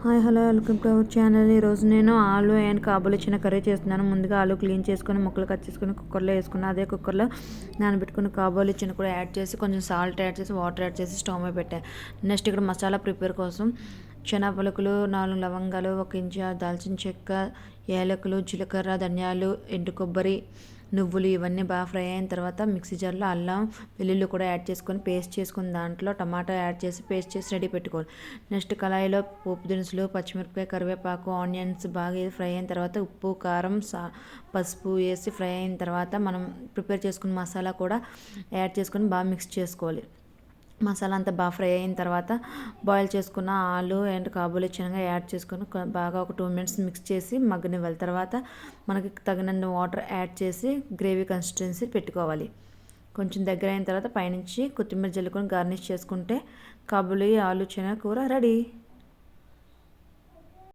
Hi hello welcome to our channel. ఈరోజు నేను ఆలు అండ్ కాబూలి చిన్న కర్రీ చేస్తున్నాను. ముందుగా ఆలు క్లీన్ చేసుకొని ముక్కలు కట్ చేసుకొని కుక్కర్లో వేసుకున్నాను. అదే కుక్కర్లో నానబెట్టుకుని కాబూలి చిన్న కూడా యాడ్ చేసి కొంచెం సాల్ట్ యాడ్ చేసి వాటర్ యాడ్ చేసి స్టవ్ మీద పెట్టాను. నెక్స్ట్ ఇక్కడ మసాలా ప్రిపేర్ కోసం పలుకులు 4 లవంగాలు, 1 ఇంచు దాల్చిన చెక్క, ఏలకులు, జీలకర్ర, ధనియాలు, ఎండు కొబ్బరి, నువ్వులు ఇవన్నీ బాగా ఫ్రై అయిన తర్వాత మిక్సీ జార్లో అల్లం వెల్లుల్లి కూడా యాడ్ చేసుకొని పేస్ట్ చేసుకుని దాంట్లో టమాటా యాడ్ చేసి పేస్ట్ చేసి రెడీ పెట్టుకోవాలి. నెక్స్ట్ కళాయిలో పోపు దినుసులు, పచ్చిమిరపకాయ, కరివేపాకు, ఆనియన్స్ బాగా ఫ్రై అయిన తర్వాత ఉప్పు, కారం, పసుపు వేసి ఫ్రై అయిన తర్వాత మనం ప్రిపేర్ చేసుకున్న మసాలా కూడా యాడ్ చేసుకొని బాగా మిక్స్ చేసుకోవాలి. మసాలా అంతా బాగా ఫ్రై అయిన తర్వాత బాయిల్ చేసుకున్న ఆలు అండ్ కాబూలి శనగ యాడ్ చేసుకొని బాగా ఒక 2 మినిట్స్ మిక్స్ చేసి మగ్గనివ్వాలి. తర్వాత మనకి తగినంత వాటర్ యాడ్ చేసి గ్రేవీ కన్సిస్టెన్సీ పెట్టుకోవాలి. కొంచెం దగ్గర అయిన తర్వాత పైనుంచి కొత్తిమీర జల్లుకొని గార్నిష్ చేసుకుంటే కాబూలి ఆలు శనగ కూర రెడీ.